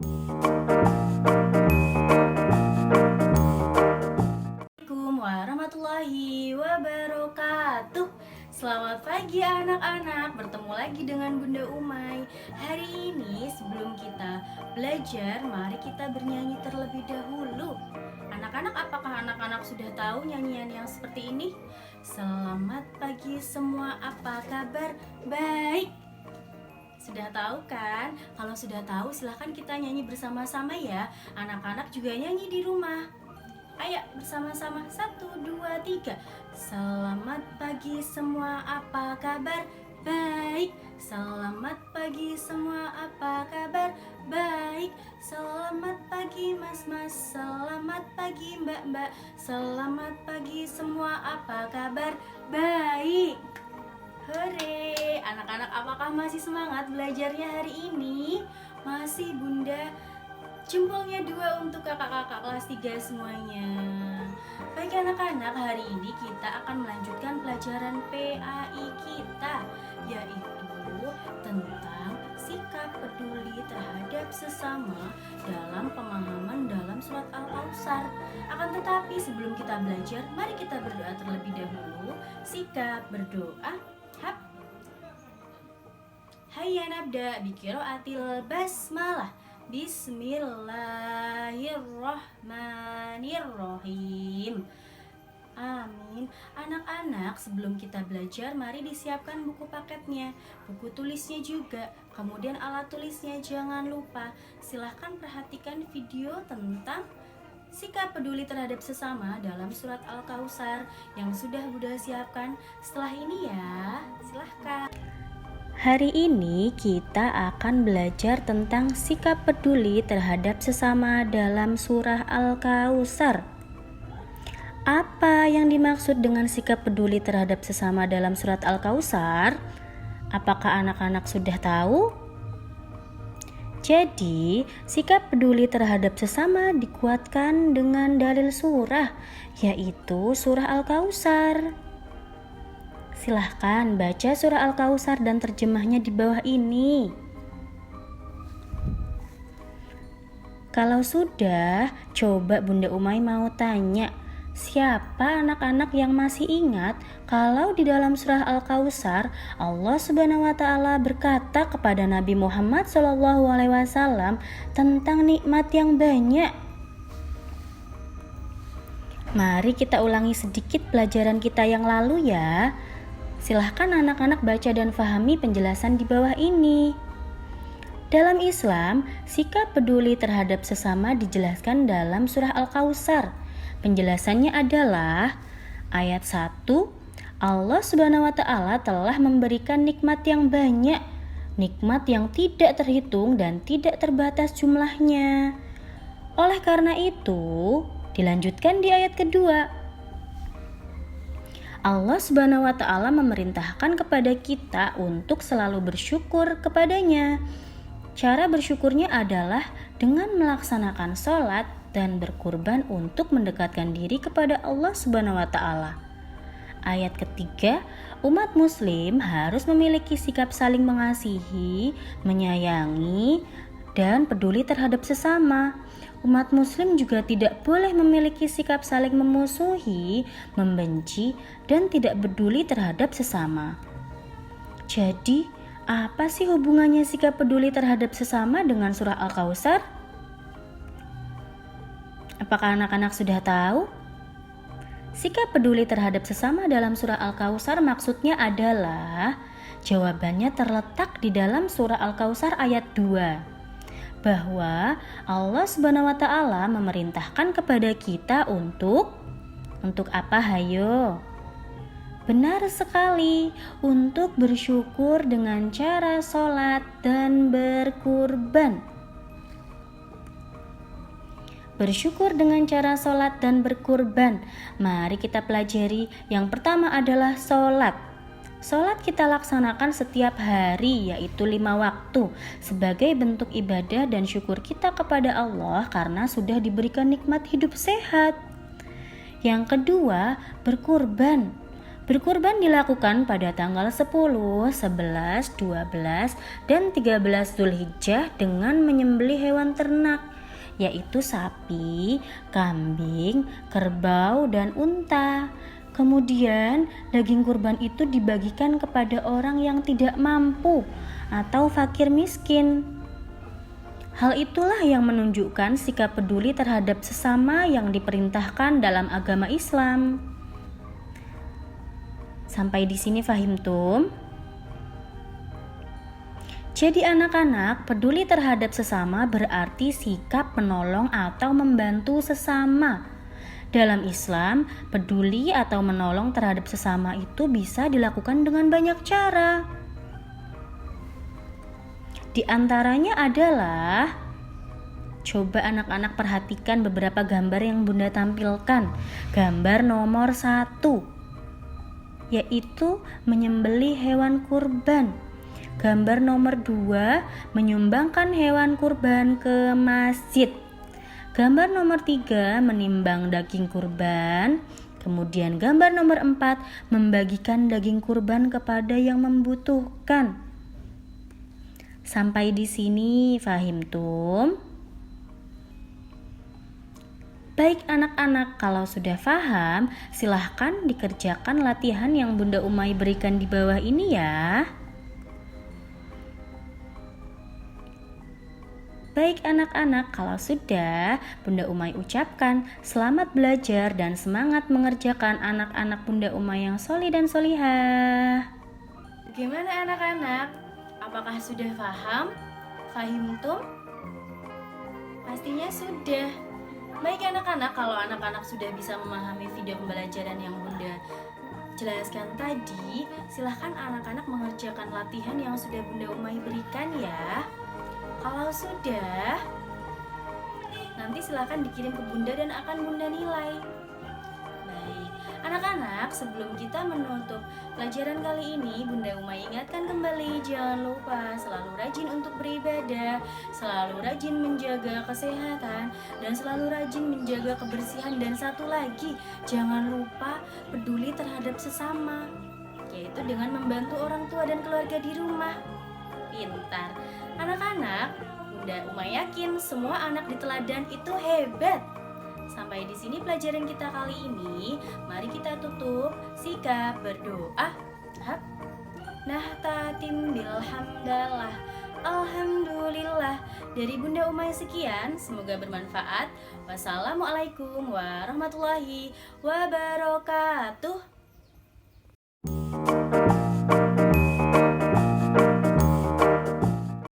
Assalamualaikum warahmatullahi wabarakatuh. Selamat pagi anak-anak, bertemu lagi dengan Bunda Umay. Hari ini sebelum kita belajar, mari kita bernyanyi terlebih dahulu. Anak-anak, apakah anak-anak sudah tahu nyanyian yang seperti ini? Selamat pagi semua, apa kabar? Baik. Sudah tahu kan? Kalau sudah tahu silahkan kita nyanyi bersama-sama ya. Anak-anak juga nyanyi di rumah. Ayo bersama-sama, 1, 2, 3. Selamat pagi semua, apa kabar? Baik. Selamat pagi semua, apa kabar? Baik. Selamat pagi mas-mas, selamat pagi mbak-mbak, selamat pagi semua, apa kabar? Baik. Hore, anak-anak apakah masih semangat belajarnya hari ini? Masih Bunda jempolnya 2 untuk kakak-kakak kelas 3 semuanya. Baik anak-anak, hari ini kita akan melanjutkan pelajaran PAI kita, yaitu tentang sikap peduli terhadap sesama dalam pemahaman dalam surat Al-Kautsar. Akan tetapi sebelum kita belajar, mari kita berdoa terlebih dahulu. Sikap berdoa. Hayya nabda biqiraatil basmalah. Bismillahirrahmanirrahim. Amin. Anak-anak, sebelum kita belajar, mari disiapkan buku paketnya, buku tulisnya juga, kemudian alat tulisnya jangan lupa. Silahkan perhatikan video tentang sikap peduli terhadap sesama dalam surat Al-Kautsar yang sudah Bunda siapkan setelah ini ya. Silahkan. Hari ini kita akan belajar tentang sikap peduli terhadap sesama dalam surah Al-Kautsar. Apa yang dimaksud dengan sikap peduli terhadap sesama dalam surat Al-Kautsar? Apakah anak-anak sudah tahu? Jadi, sikap peduli terhadap sesama dikuatkan dengan dalil surah, yaitu surah Al-Kautsar. Silahkan baca surah Al-Kautsar dan terjemahnya di bawah ini. Kalau sudah, coba Bunda Umay mau tanya, siapa anak-anak yang masih ingat kalau di dalam surah Al-Kautsar Allah Subhanahu wa taala berkata kepada Nabi Muhammad SAW tentang nikmat yang banyak? Mari kita ulangi sedikit pelajaran kita yang lalu ya. Silahkan anak-anak baca dan fahami penjelasan di bawah ini. Dalam Islam, sikap peduli terhadap sesama dijelaskan dalam surah Al-Kautsar. Penjelasannya adalah ayat 1, Allah Subhanahu wa taala telah memberikan nikmat yang banyak, nikmat yang tidak terhitung dan tidak terbatas jumlahnya. Oleh karena itu, dilanjutkan di ayat kedua. Allah Subhanahu wa taala memerintahkan kepada kita untuk selalu bersyukur kepadanya. Cara bersyukurnya adalah dengan melaksanakan sholat dan berkurban untuk mendekatkan diri kepada Allah Subhanahu wa taala. Ayat ketiga, umat muslim harus memiliki sikap saling mengasihi, menyayangi, dan peduli terhadap sesama. Umat muslim juga tidak boleh memiliki sikap saling memusuhi, membenci, dan tidak peduli terhadap sesama. Jadi, apa sih hubungannya sikap peduli terhadap sesama dengan surah Al-Kautsar? Apakah anak-anak sudah tahu? Sikap peduli terhadap sesama dalam surah Al-Kautsar maksudnya adalah jawabannya terletak di dalam surah Al-Kautsar ayat 2. Bahwa Allah Subhanahu wa taala memerintahkan kepada kita untuk apa hayo? Benar sekali, untuk bersyukur dengan cara sholat dan berkurban. Bersyukur dengan cara sholat dan berkurban. Mari kita pelajari. Yang pertama adalah sholat. Sholat kita laksanakan setiap hari, yaitu 5 waktu, sebagai bentuk ibadah dan syukur kita kepada Allah karena sudah diberikan nikmat hidup sehat. Yang kedua, berkurban. Berkurban dilakukan pada tanggal 10, 11, 12, dan 13 Zulhijjah dengan menyembelih hewan ternak, yaitu sapi, kambing, kerbau, dan unta. Kemudian, daging kurban itu dibagikan kepada orang yang tidak mampu atau fakir miskin. Hal itulah yang menunjukkan sikap peduli terhadap sesama yang diperintahkan dalam agama Islam. Sampai di sini fahim tum? Jadi anak-anak, peduli terhadap sesama berarti sikap menolong atau membantu sesama. Dalam Islam, peduli atau menolong terhadap sesama itu bisa dilakukan dengan banyak cara. Di antaranya adalah, coba anak-anak perhatikan beberapa gambar yang Bunda tampilkan. Gambar nomor 1, yaitu menyembelih hewan kurban. Gambar nomor 2, menyumbangkan hewan kurban ke masjid. Gambar nomor 3, menimbang daging kurban. Kemudian gambar nomor 4, membagikan daging kurban kepada yang membutuhkan. Sampai di sini fahim tum? Baik anak-anak, kalau sudah paham, silahkan dikerjakan latihan yang Bunda Umay berikan di bawah ini ya. Baik anak-anak, kalau sudah, Bunda Umay ucapkan selamat belajar dan semangat mengerjakan anak-anak Bunda Umay yang solih dan solihah. Bagaimana anak-anak? Apakah sudah paham? Fahim tum? Pastinya sudah. Baik anak-anak, kalau anak-anak sudah bisa memahami video pembelajaran yang Bunda jelaskan tadi, silahkan anak-anak mengerjakan latihan yang sudah Bunda Umay berikan ya. Kalau sudah, nanti silahkan dikirim ke Bunda dan akan Bunda nilai. Baik, anak-anak, sebelum kita menutup pelajaran kali ini, Bunda Umay ingatkan kembali, jangan lupa selalu rajin untuk beribadah, selalu rajin menjaga kesehatan, dan selalu rajin menjaga kebersihan. Dan satu lagi, jangan lupa peduli terhadap sesama, yaitu dengan membantu orang tua dan keluarga di rumah. Pintar. Anak-anak, Bunda Umay yakin semua anak di teladan itu hebat. Sampai di sini pelajaran kita kali ini. Mari kita tutup sikap berdoa. Nahtatim bilhamdalah. Alhamdulillah. Dari Bunda Umay sekian, semoga bermanfaat. Wassalamualaikum warahmatullahi wabarakatuh.